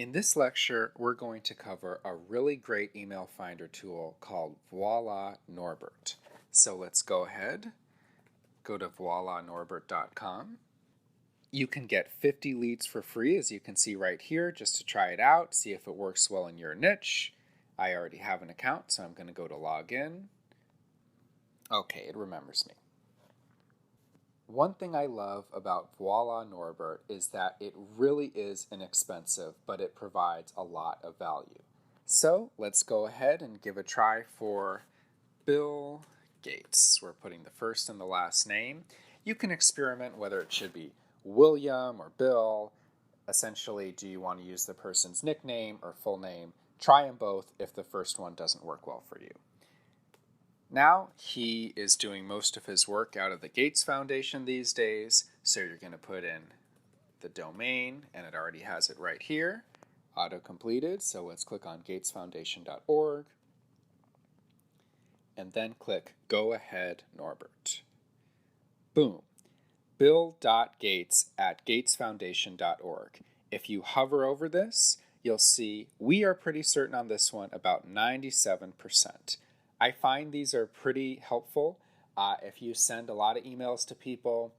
In this lecture, we're going to cover a really great email finder tool called Voila Norbert. So let's go ahead, go to voilanorbert.com. You can get 50 leads for free, as you can see right here, just to try it out, see if it works well in your niche. I already have an account, so I'm going to go to login. Okay, it remembers me. One thing I love about Voila Norbert is that it really is inexpensive, but it provides a lot of value. So let's go ahead and give a try for Bill Gates. We're putting the first and the last name. You can experiment whether it should be William or Bill. Essentially, do you want to use the person's nickname or full name? Try them both if the first one doesn't work well for you. Now he is doing most of his work out of the Gates Foundation these days, so you're going to put in the domain, and it already has it right here, auto-completed. So let's click on gatesfoundation.org, and then click Go Ahead Norbert. Boom. bill.gates@gatesfoundation.org. If you hover over this, you'll see we are pretty certain on this one, about 97%. I find these are pretty helpful. If you send a lot of emails to people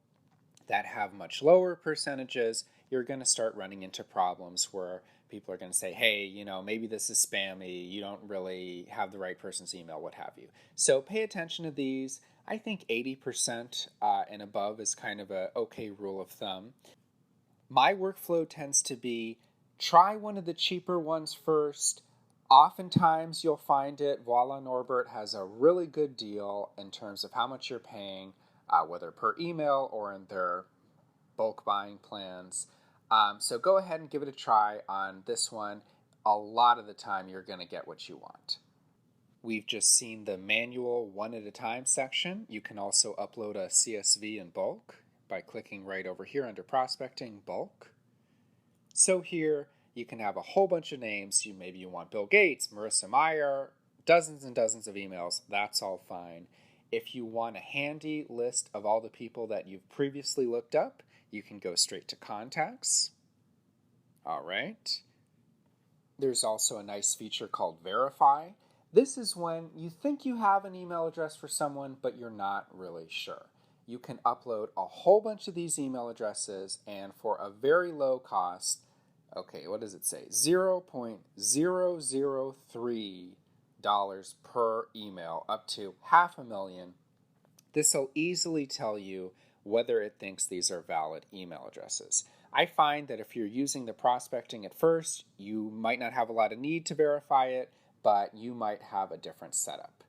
that have much lower percentages, you're going to start running into problems where people are going to say, hey, maybe this is spammy, you don't really have the right person's email, what have you. So pay attention to these. I think 80% and above is kind of a okay rule of thumb. My workflow tends to be try one of the cheaper ones first. Oftentimes you'll find it, Voila Norbert has a really good deal in terms of how much you're paying, whether per email or in their bulk buying plans. So go ahead and give it a try on this one. A lot of the time you're going to get what you want. We've just seen the manual one at a time section. You can also upload a CSV in bulk by clicking right over here under prospecting bulk. So here you can have a whole bunch of names. Maybe you want Bill Gates, Marissa Meyer, dozens and dozens of emails. That's all fine. If you want a handy list of all the people that you've previously looked up, you can go straight to contacts. All right. There's also a nice feature called verify. This is when you think you have an email address for someone, but you're not really sure. You can upload a whole bunch of these email addresses, and for a very low cost, okay, what does it say? $0.003 per email, up to $500,000. This will easily tell you whether it thinks these are valid email addresses. I find that if you're using the prospecting at first, you might not have a lot of need to verify it, but you might have a different setup.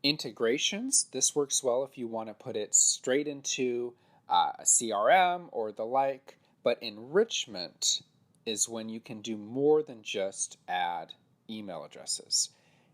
Integrations, this works well if you want to put it straight into a CRM or the like, but enrichment is when you can do more than just add email addresses.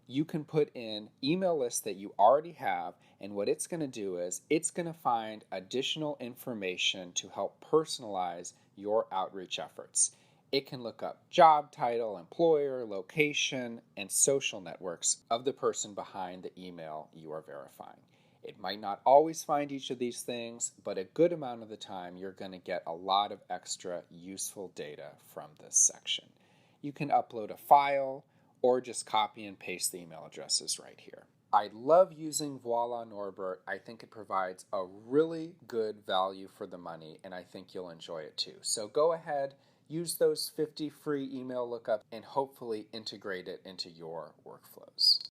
You can put in email lists that you already have, and what it's going to do is it's going to find additional information to help personalize your outreach efforts. It can look up job title, employer, location, and social networks of the person behind the email you are verifying. It might not always find each of these things, but a good amount of the time you're going to get a lot of extra useful data from this section. You can upload a file or just copy and paste the email addresses right here. I love using Voila Norbert. I think it provides a really good value for the money, and I think you'll enjoy it too. So go ahead, use those 50 free email lookups, and hopefully integrate it into your workflows.